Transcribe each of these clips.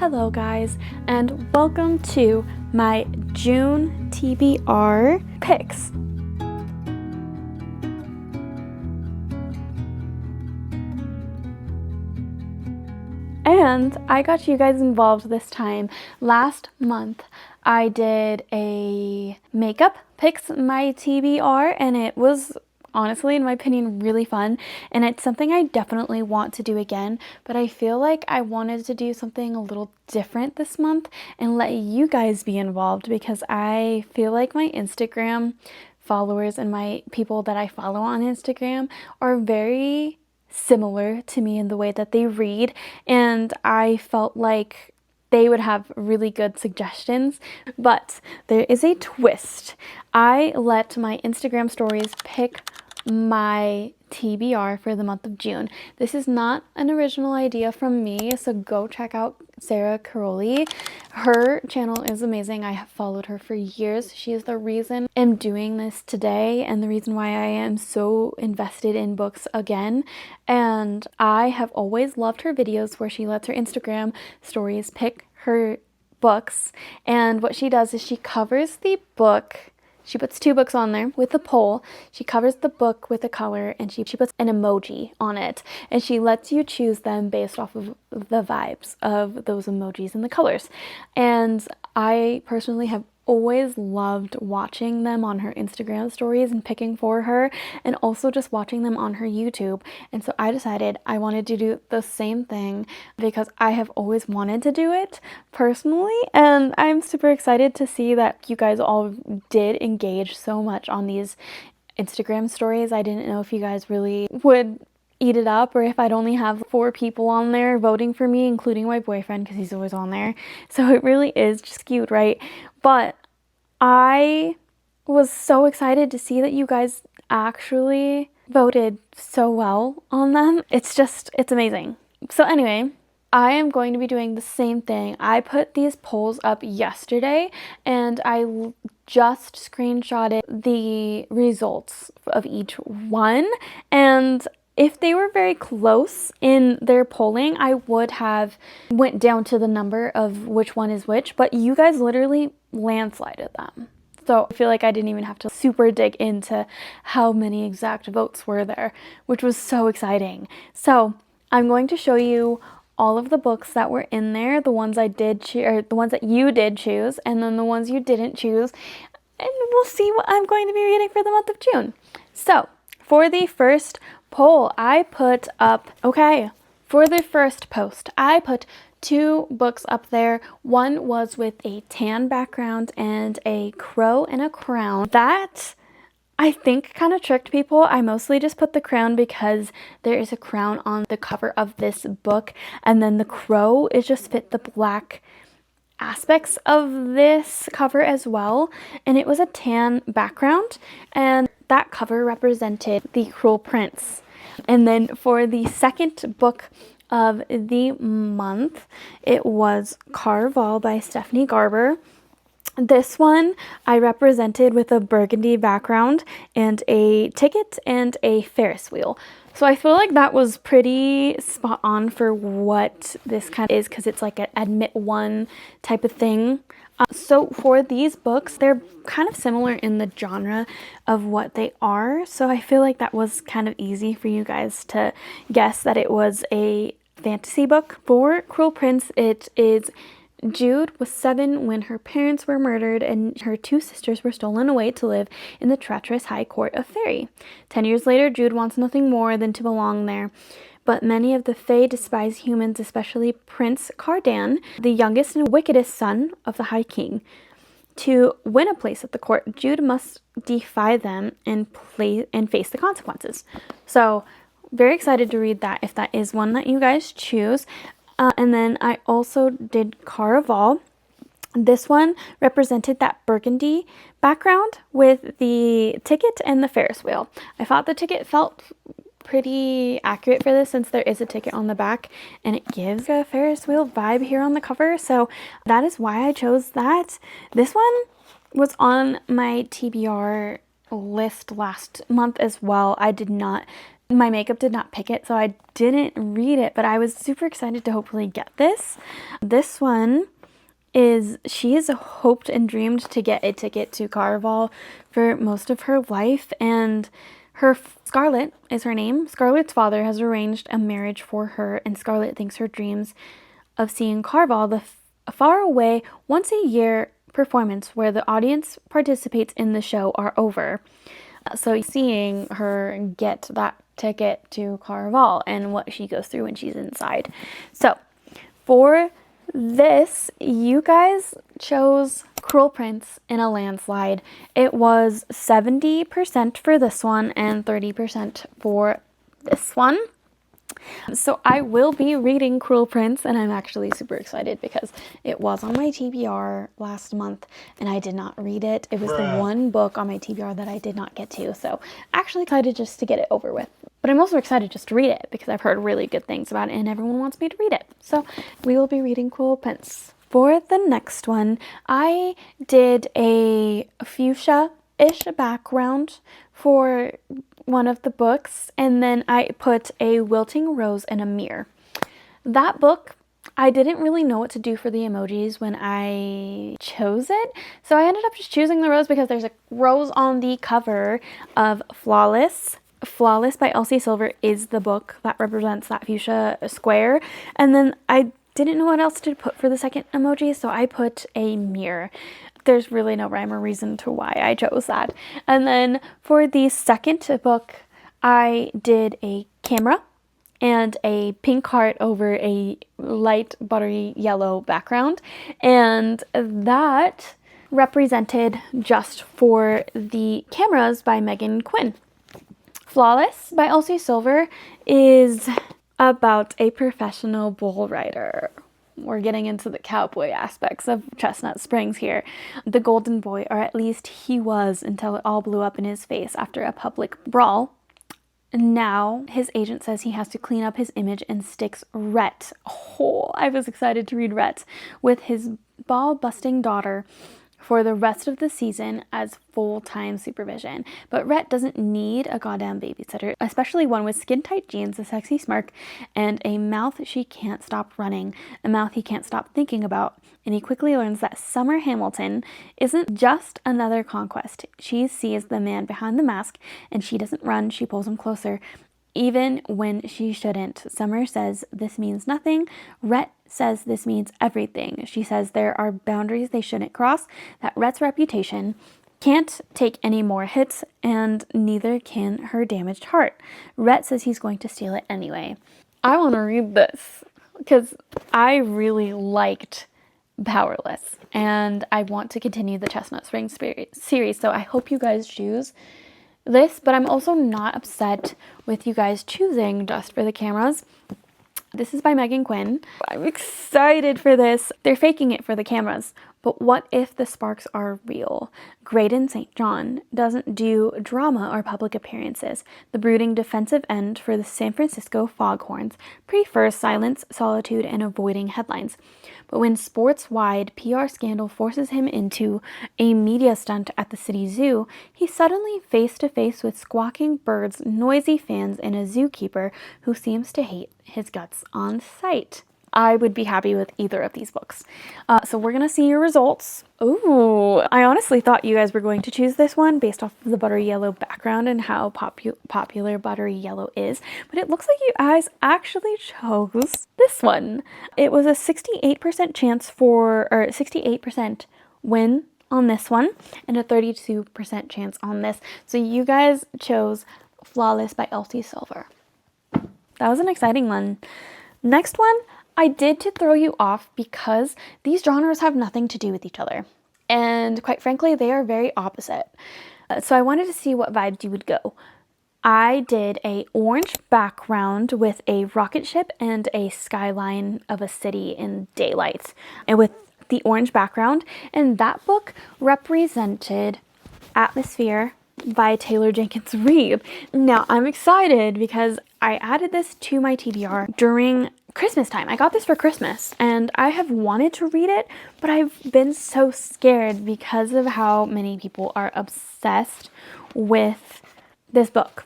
Hello guys, and welcome to my June TBR picks. And I got you guys involved this time. Last month I did a makeup picks my TBR, and it was honestly, in my opinion, really fun, and it's something I definitely want to do again, but I feel like I wanted to do something a little different this month and let you guys be involved, because I feel like my Instagram followers and my people that I follow on Instagram are very similar to me in the way that they read, and I felt like they would have really good suggestions. But there is a twist. I let my Instagram stories pick my TBR for the month of June. This is not an original idea from me, so go check out SaraCarrolli. Her channel is amazing. I have followed her for years. She is the reason I'm doing this today and the reason why I am so invested in books again. And I have always loved her videos where she lets her Instagram stories pick her books. And what she does is she covers the book. She puts two books on there with a poll. She covers the book with a color, and she puts an emoji on it. And she lets you choose them based off of the vibes of those emojis and the colors. And I personally have always loved watching them on her Instagram stories and picking for her, and also just watching them on her YouTube. And so I decided I wanted to do the same thing because I have always wanted to do it personally, and I'm super excited to see that you guys all did engage so much on these Instagram stories. I didn't know if you guys really would eat it up, or if I'd only have 4 people on there voting for me, including my boyfriend, because he's always on there. So it really is just cute, right? But I was so excited to see that you guys actually voted so well on them. It's amazing. So anyway, I am going to be doing the same thing. I put these polls up yesterday, and I just screenshotted the results of each one, and if they were very close in their polling, I would have went down to the number of which one is which, but you guys literally landslided them. So I feel like I didn't even have to super dig into how many exact votes were there, which was so exciting. So I'm going to show you all of the books that were in there, the ones I did choose, or the ones that you did choose, and then the ones you didn't choose, and we'll see what I'm going to be reading for the month of June. So for the first poll, I put up, for the first post, I put 2 books up there. One was with a tan background and a crow and a crown. That, I think, kind of tricked people. I mostly just put the crown because there is a crown on the cover of this book, and then the crow is just fit the black aspects of this cover as well. And it was a tan background, and that cover represented the Cruel Prince. And then for the second book of the month, it was Carval by Stephanie Garber. This one I represented with a burgundy background and a ticket and a Ferris wheel. So I feel like that was pretty spot on for what this kind of is, because it's like an admit one type of thing. So for these books, they're kind of similar in the genre of what they are. So I feel like that was kind of easy for you guys to guess that it was a fantasy book. For Cruel Prince, it is Jude was 7 when her parents were murdered and her 2 sisters were stolen away to live in the treacherous high court of Fairy. 10 years later, Jude wants nothing more than to belong there. But many of the Fae despise humans, especially Prince Cardan, the youngest and wickedest son of the High King. To win a place at the court, Jude must defy them and face the consequences. So, very excited to read that if that is one that you guys choose. And then I also did Carval. This one represented that burgundy background with the ticket and the Ferris wheel. I thought the ticket felt pretty accurate for this, since there is a ticket on the back and it gives a Ferris wheel vibe here on the cover. So that is why I chose that. This one was on my TBR list last month as well. I did not My makeup did not pick it, so I didn't read it, but I was super excited to hopefully get this. This one is, she has hoped and dreamed to get a ticket to Carnival for most of her life, and Scarlett is her name. Scarlett's father has arranged a marriage for her, and Scarlett thinks her dreams of seeing Carnival, the far away, once a year performance where the audience participates in the show, are over. So seeing her get that ticket to Carnival and what she goes through when she's inside. So for this, you guys chose Cruel Prince in a landslide. It was 70% for this one and 30% for this one. So I will be reading Cruel Prince, and I'm actually super excited because it was on my TBR last month and I did not read it. It was the one book on my TBR that I did not get to, so actually excited just to get it over with. But I'm also excited just to read it because I've heard really good things about it and everyone wants me to read it. So we will be reading Cruel Prince. For the next one, I did a fuchsia-ish background for one of the books, and then I put a wilting rose in a mirror. That book, I didn't really know what to do for the emojis when I chose it, so I ended up just choosing the rose because there's a rose on the cover of Flawless. Flawless by Elsie Silver is the book that represents that fuchsia square, and then I didn't know what else to put for the second emoji, so I put a mirror. There's really no rhyme or reason to why I chose that. And then for the second book, I did a camera and a pink heart over a light buttery yellow background. And that represented Just for the Cameras by Megan Quinn. Flawless by Elsie Silver is about a professional bull rider. We're getting into the cowboy aspects of Chestnut Springs here. The golden boy, or at least he was until it all blew up in his face after a public brawl. Now his agent says he has to clean up his image and sticks Rhett, I was excited to read Rhett, with his ball-busting daughter for the rest of the season as full-time supervision. But Rhett doesn't need a goddamn babysitter, especially one with skin-tight jeans, a sexy smirk, and a mouth she can't stop running, a mouth he can't stop thinking about. And he quickly learns that Summer Hamilton isn't just another conquest. She sees the man behind the mask, and she doesn't run, she pulls him closer, even when she shouldn't. Summer says this means nothing. Rhett says this means everything. She says there are boundaries they shouldn't cross, that Rhett's reputation can't take any more hits, and neither can her damaged heart. Rhett says he's going to steal it anyway. I want to read this because I really liked Powerless, and I want to continue the Chestnut Springs series, so I hope you guys choose this, but I'm also not upset with you guys choosing Just for the Cameras. This is by Megan Quinn. I'm excited for this. They're faking it for the cameras, but what if the sparks are real? Graydon St. John doesn't do drama or public appearances. The brooding defensive end for the San Francisco Foghorns prefers silence, solitude, and avoiding headlines. But when sports-wide PR scandal forces him into a media stunt at the city zoo, he's suddenly face-to-face with squawking birds, noisy fans, and a zookeeper who seems to hate his guts on sight. I would be happy with either of these books. So we're going to see your results. Ooh, I honestly thought you guys were going to choose this one based off of the buttery yellow background and how popular buttery yellow is. But it looks like you guys actually chose this one. It was a 68% chance or 68% win on this one and a 32% chance on this. So you guys chose Flawless by Elsie Silver. That was an exciting one. Next one, I did to throw you off because these genres have nothing to do with each other. And quite frankly, they are very opposite. So I wanted to see what vibes you would go. I did a orange background with a rocket ship and a skyline of a city in daylight. And with the orange background, and that book represented Atmosphere by Taylor Jenkins Reid. Now, I'm excited because I added this to my TBR during Christmas time. I got this for Christmas and I have wanted to read it, but I've been so scared because of how many people are obsessed with this book.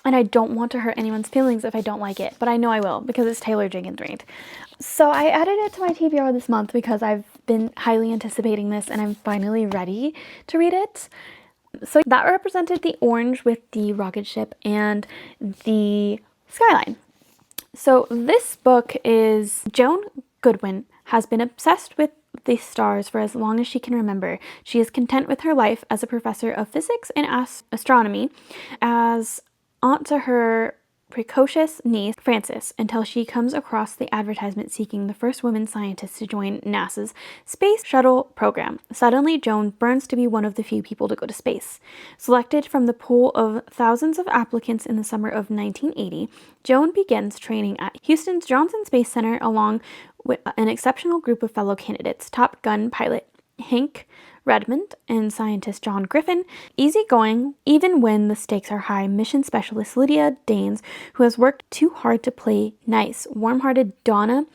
and I don't want to hurt anyone's feelings if I don't like it, but I know I will because it's Taylor Jenkins Reid. So I added it to my TBR this month because I've been highly anticipating this and I'm finally ready to read it. So that represented the orange with the rocket ship and the skyline. So this book is Joan Goodwin has been obsessed with the stars for as long as she can remember. She is content with her life as a professor of physics and astronomy, as aunt to her precocious niece, Frances, until she comes across the advertisement seeking the first woman scientist to join NASA's Space Shuttle program. Suddenly, Joan burns to be one of the few people to go to space. Selected from the pool of thousands of applicants in the summer of 1980, Joan begins training at Houston's Johnson Space Center along with an exceptional group of fellow candidates: Top Gun pilot Hank Redmond and scientist John Griffin, easygoing even when the stakes are high mission specialist Lydia Danes, who has worked too hard to play nice, warm-hearted Donna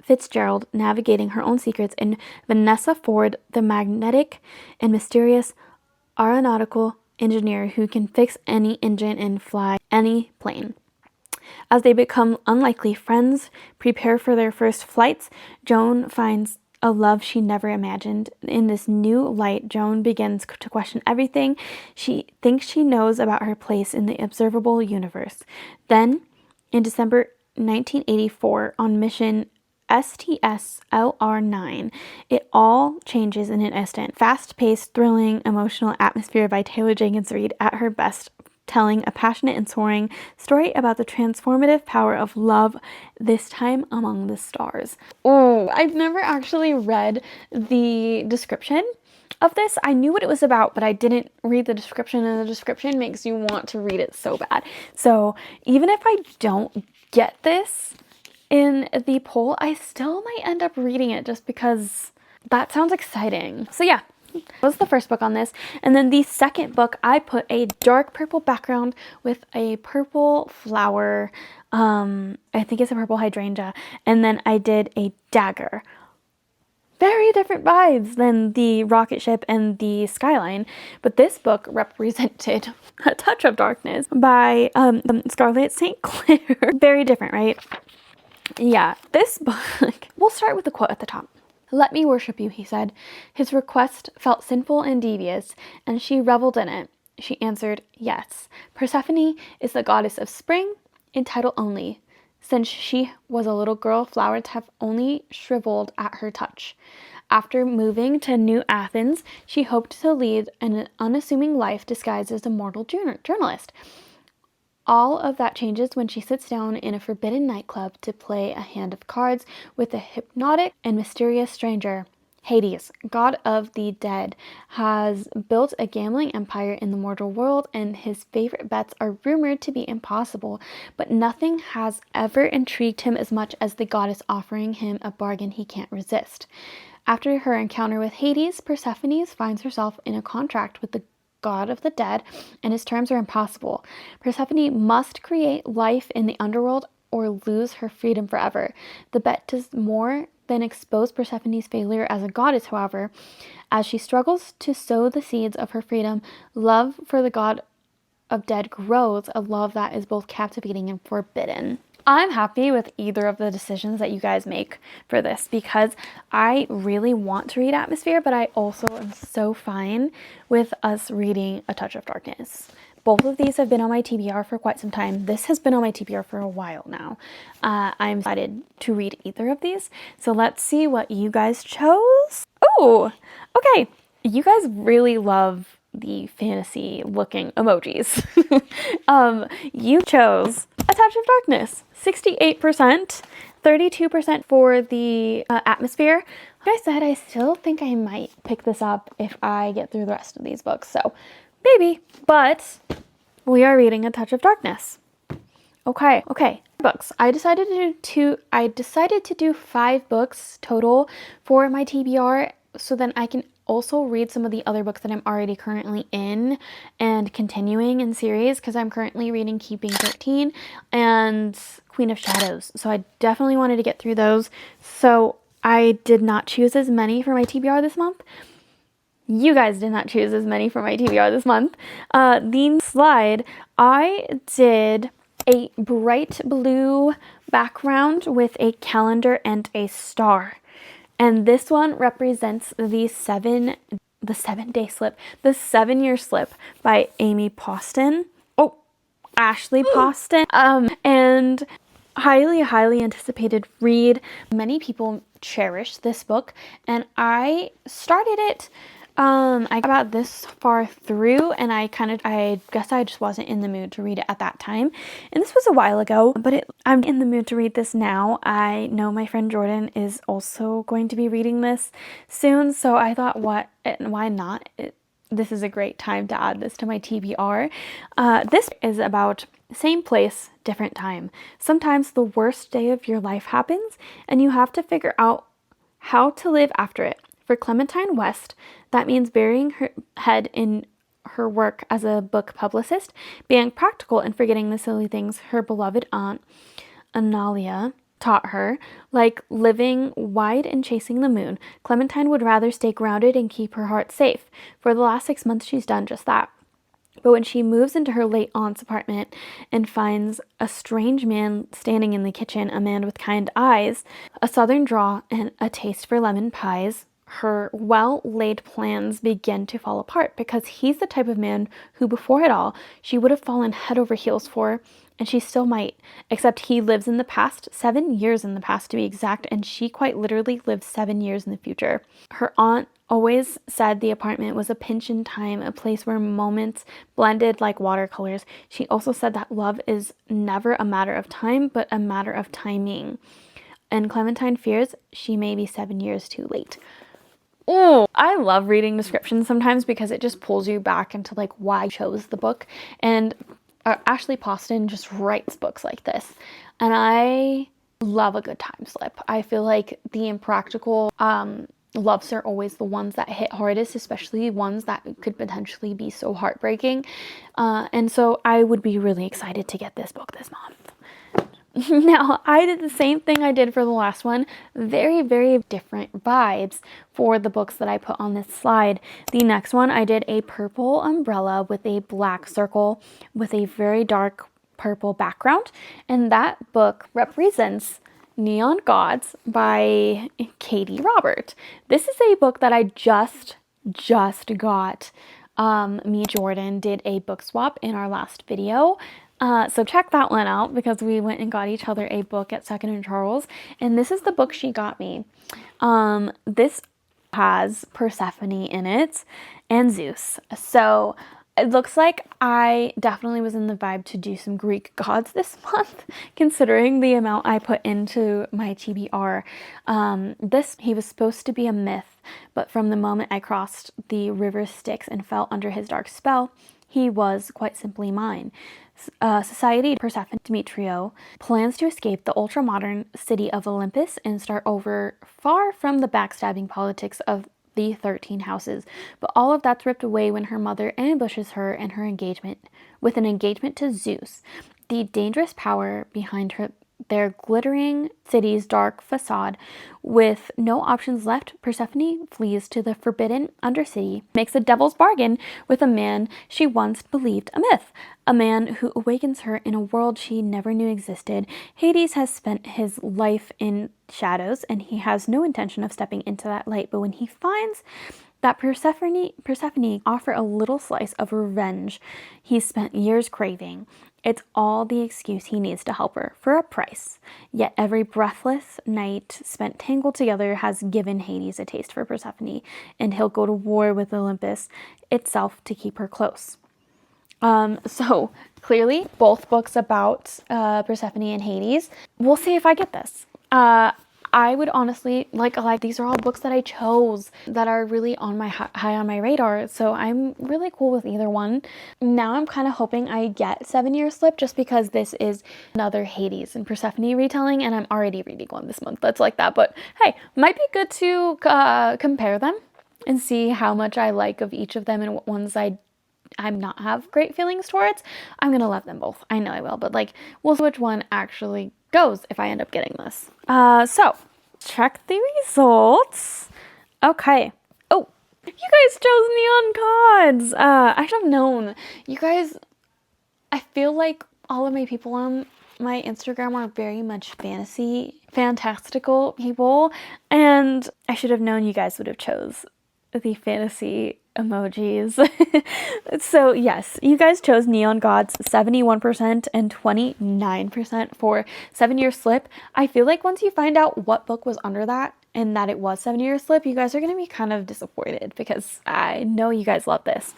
Fitzgerald navigating her own secrets, and Vanessa Ford, the magnetic and mysterious aeronautical engineer who can fix any engine and fly any plane. As they become unlikely friends, prepare for their first flights, Joan finds a love she never imagined. In this new light, Joan begins to question everything she thinks she knows about her place in the observable universe. Then, in December 1984, on mission STS-LR9, it all changes in an instant. Fast-paced, thrilling, emotional atmosphere by Taylor Jenkins Reid at her best, telling a passionate and soaring story about the transformative power of love, this time among the stars. Oh, I've never actually read the description of this. I knew what it was about, but I didn't read the description, and the description makes you want to read it so bad. So even if I don't get this in the poll, I still might end up reading it just because that sounds exciting. So yeah, that was the first book on this. And then the second book, I put a dark purple background with a purple flower. I think it's a purple hydrangea. And then I did a dagger. Very different vibes than the rocket ship and the skyline. But this book represented A Touch of Darkness by Scarlett St. Clair. Very different, right? Yeah, this book, we'll start with the quote at the top. "Let me worship you," he said. His request felt sinful and devious, and she reveled in it. She answered, "Yes. Persephone is the goddess of spring, in title only. Since she was a little girl, flowers have only shriveled at her touch. After moving to New Athens, she hoped to lead an unassuming life disguised as a mortal journalist. All of that changes when she sits down in a forbidden nightclub to play a hand of cards with a hypnotic and mysterious stranger. Hades, god of the dead, has built a gambling empire in the mortal world, and his favorite bets are rumored to be impossible, but nothing has ever intrigued him as much as the goddess offering him a bargain he can't resist. After her encounter with Hades, Persephone finds herself in a contract with the god of the dead, and his terms are impossible. Persephone must create life in the underworld or lose her freedom forever. The bet does more than expose Persephone's failure as a goddess, however. As she struggles to sow the seeds of her freedom, love for the god of dead grows, a love that is both captivating and forbidden. I'm happy with either of the decisions that you guys make for this because I really want to read Atmosphere, but I also am so fine with us reading A Touch of Darkness. Both of these have been on my TBR for quite some time. This has been on my TBR for a while now. I'm excited to read either of these. So let's see what you guys chose. Oh, okay. You guys really love the fantasy looking emojis. You chose A Touch of Darkness, 68%, 32% for the Atmosphere. Like I said, I still think I might pick this up if I get through the rest of these books, so maybe, but we are reading A Touch of Darkness. Okay, books. I decided to do 5 books total for my TBR, so then I can also read some of the other books that I'm already currently in and continuing in series, because I'm currently reading Keeping 13 and Queen of Shadows. So I definitely wanted to get through those. So I did not choose as many for my TBR this month, You guys did not choose as many for my TBR this month. The slide, I did a bright blue background with a calendar and a star. And this one represents the 7-day slip, the 7-year slip by Amy Poston. Oh, Ashley Poston. And highly anticipated read. Many people cherish this book, and I started it. I got about this far through, and I guess I just wasn't in the mood to read it at that time. And this was a while ago, but I'm in the mood to read this now. I know my friend Jordan is also going to be reading this soon, so I thought, why not? This is a great time to add this to my TBR. This is about same place, different time. Sometimes the worst day of your life happens, and you have to figure out how to live after it. For Clementine West, that means burying her head in her work as a book publicist, being practical and forgetting the silly things her beloved aunt, Analia, taught her, like living wide and chasing the moon. Clementine would rather stay grounded and keep her heart safe. For the last 6 months, she's done just that. But when she moves into her late aunt's apartment and finds a strange man standing in the kitchen, a man with kind eyes, a southern drawl, and a taste for lemon pies, her well-laid plans begin to fall apart, because he's the type of man who, before it all, she would have fallen head over heels for, and she still might, except he lives in the past, 7 years in the past to be exact, and she quite literally lives 7 years in the future. Her aunt always said the apartment was a pinch in time, a place where moments blended like watercolors. She also said that love is never a matter of time, but a matter of timing. And Clementine fears she may be 7 years too late. Oh, I love reading descriptions sometimes because it just pulls you back into like why I chose the book. And Ashley Poston just writes books like this. And I love a good time slip. I feel like the impractical loves are always the ones that hit hardest, especially ones that could potentially be so heartbreaking. And so I would be really excited to get this book this month. Now, I did the same thing I did for the last one. Very different vibes for the books that I put on this slide. The next one, I did a purple umbrella with a black circle with a very dark purple background. And that book represents Neon Gods by Katie Robert. This is a book that I just got. Me and Jordan did a book swap in our last video. So check that one out, because we went and got each other a book at Second and Charles, and this is the book she got me. This has Persephone in it and Zeus. So it looks like I definitely was in the vibe to do some Greek gods this month, considering the amount I put into my TBR. He was supposed to be a myth, but from the moment I crossed the river Styx and fell under his dark spell, he was quite simply mine. Society Persephone Demetrio plans to escape the ultra-modern city of Olympus and start over far from the backstabbing politics of the 13 houses. But all of that's ripped away when her mother ambushes her and her engagement with an engagement to Zeus, the dangerous power behind their glittering city's dark facade. With no options left, Persephone flees to the forbidden Undercity, makes a devil's bargain with a man she once believed a myth, a man who awakens her in a world she never knew existed. Hades has spent his life in shadows, and he has no intention of stepping into that light, but when he finds that Persephone offer a little slice of revenge he's spent years craving, it's all the excuse he needs to help her for a price. Yet every breathless night spent tangled together has given Hades a taste for Persephone, and he'll go to war with Olympus itself to keep her close. So clearly both books about Persephone and Hades. We'll see if I get this. I would honestly like these are all books that I chose that are really on my high on my radar, so I'm really cool with either one. Now I'm kind of hoping I get 7 Year Slip, just because this is another Hades and Persephone retelling, and I'm already reading one this month that's like that. But hey, might be good to compare them and see how much I like of each of them and what ones I'm not have great feelings towards. I'm gonna love them both. I know I will, but we'll see which one actually goes if I end up getting this. So check the results. Okay. Oh, You guys chose neon gods. I should have known. You guys, I feel like all of my people on my Instagram are very much fantastical people, and I should have known you guys would have chose the fantasy emojis. So yes, you guys chose neon gods 71% and 29% for 7-Year Slip. I feel like once you find out what book was under that and that it was 7-Year Slip, you guys are gonna be kind of disappointed because I know you guys love this.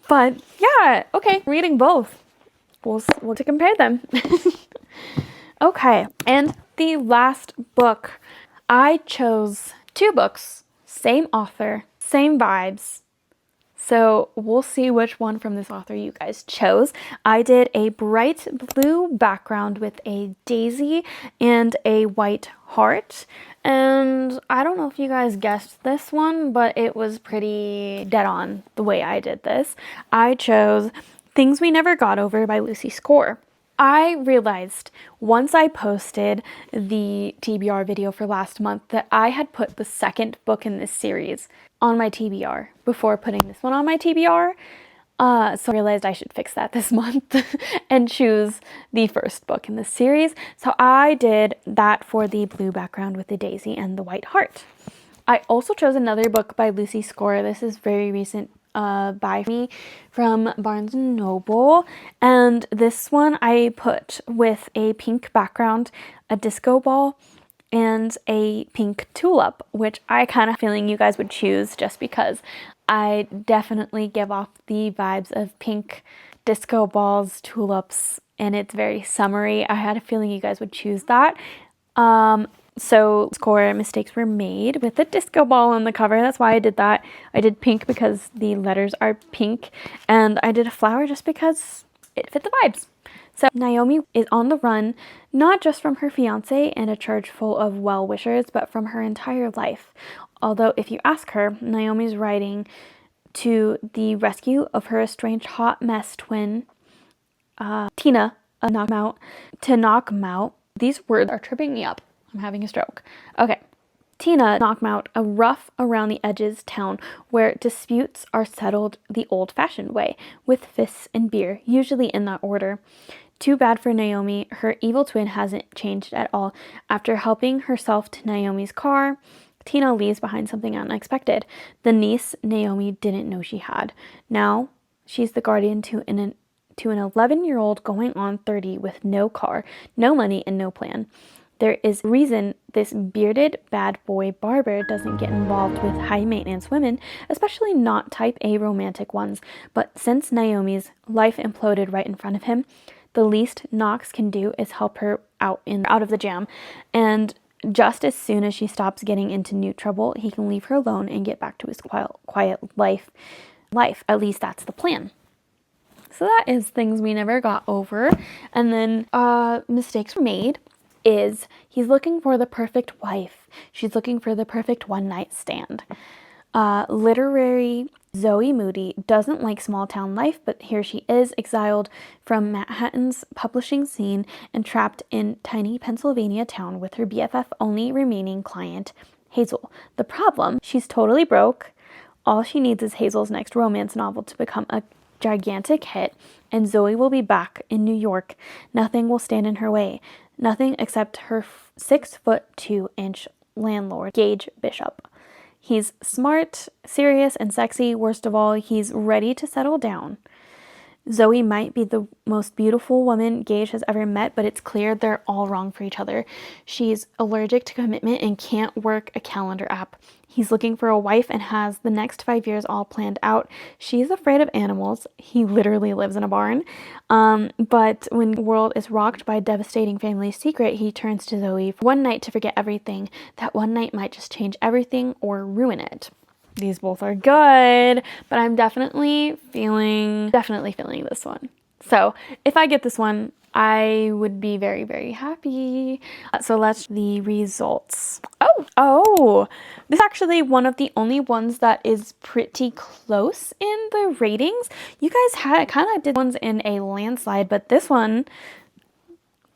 But yeah, okay, reading both. We'll to compare them. Okay, and the last book, I chose 2 books, same author, same vibes. So we'll see which one from this author you guys chose. I did a bright blue background with a daisy and a white heart. And I don't know if you guys guessed this one, but it was pretty dead on the way I did this. I chose Things We Never Got Over by Lucy Score. I realized once I posted the TBR video for last month that I had put the second book in this series on my TBR before putting this one on my TBR. So I realized I should fix that this month and choose the first book in this series. So I did that for the blue background with the daisy and the white heart. I also chose another book by Lucy Score. This is very recent by me from Barnes & Noble, and this one I put with a pink background, a disco ball, and a pink tulip, which I kind of feeling you guys would choose just because I definitely give off the vibes of pink disco balls, tulips, and it's very summery. I had a feeling you guys would choose that. So Score Mistakes Were Made with a disco ball on the cover. That's why I did that. I did pink because the letters are pink, and I did a flower just because it fit the vibes. So Naomi is on the run, not just from her fiance and a church full of well-wishers, but from her entire life. Although if you ask her, Naomi's riding to the rescue of her estranged hot mess twin, Tina, to knock him out. These words are tripping me up. I'm having a stroke. Okay. Tina knocked out a rough around the edges town where disputes are settled the old-fashioned way, with fists and beer, usually in that order. Too bad for Naomi, her evil twin hasn't changed at all. After helping herself to Naomi's car, Tina leaves behind something unexpected. The niece Naomi didn't know she had. Now, she's the guardian to an 11-year-old going on 30 with no car, no money, and no plan. There is reason this bearded bad boy barber doesn't get involved with high-maintenance women, especially not type A romantic ones. But since Naomi's life imploded right in front of him, the least Knox can do is help her out of the jam. And just as soon as she stops getting into new trouble, he can leave her alone and get back to his quiet life. At least that's the plan. So that is Things We Never Got Over. And then Mistakes Were Made is he's looking for the perfect wife. She's looking for the perfect one-night stand. Literary Zoe Moody doesn't like small-town life, but here she is, exiled from Manhattan's publishing scene and trapped in tiny Pennsylvania town with her BFF only remaining client, Hazel. The problem, she's totally broke. All she needs is Hazel's next romance novel to become a gigantic hit, and Zoe will be back in New York. Nothing will stand in her way. Nothing except her 6'2" landlord, Gage Bishop. He's smart, serious, and sexy. Worst of all, he's ready to settle down. Zoe might be the most beautiful woman Gage has ever met, but it's clear they're all wrong for each other. She's allergic to commitment and can't work a calendar app. He's looking for a wife and has the next 5 years all planned out. She's afraid of animals. He literally lives in a barn. But when the world is rocked by a devastating family secret, he turns to Zoe for one night to forget everything. That one night might just change everything or ruin it. These both are good, but I'm definitely feeling this one. So if I get this one, I would be very, very happy. So let's the results. Oh, this is actually one of the only ones that is pretty close in the ratings. You guys kind of did ones in a landslide, but this one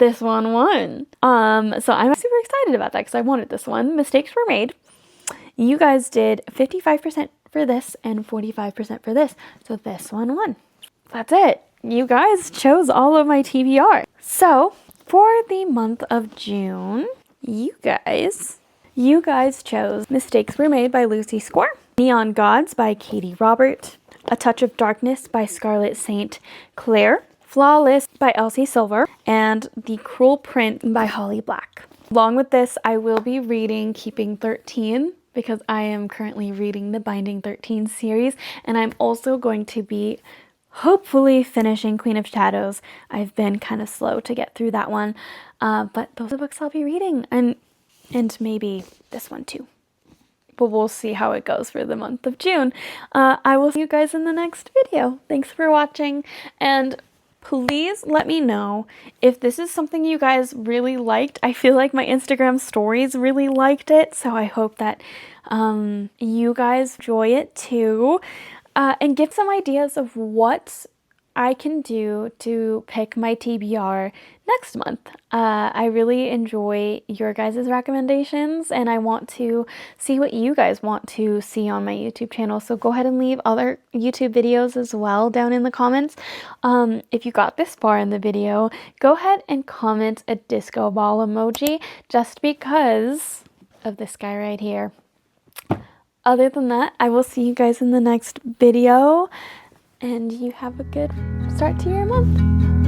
won. So I'm super excited about that because I wanted this one. Mistakes Were Made. You guys did 55% for this and 45% for this. So this one won. That's it. You guys chose all of my TBR. So for the month of June, you guys chose Mistakes Were Made by Lucy Score, Neon Gods by Katie Robert, A Touch of Darkness by Scarlett St. Clair, Flawless by Elsie Silver, and The Cruel Print by Holly Black. Along with this, I will be reading Keeping 13 because I am currently reading the Binding 13 series, and I'm also going to be hopefully finishing Queen of Shadows. I've been kind of slow to get through that one, but those are the books I'll be reading, and maybe this one too. But we'll see how it goes for the month of June. I will see you guys in the next video. Thanks for watching, and please let me know if this is something you guys really liked. I feel like my Instagram stories really liked it, so I hope that you guys enjoy it too. And give some ideas of what I can do to pick my TBR next month. I really enjoy your guys' recommendations, and I want to see what you guys want to see on my YouTube channel. So go ahead and leave other YouTube videos as well down in the comments. If you got this far in the video, go ahead and comment a disco ball emoji just because of this guy right here. Other than that, I will see you guys in the next video, and you have a good start to your month.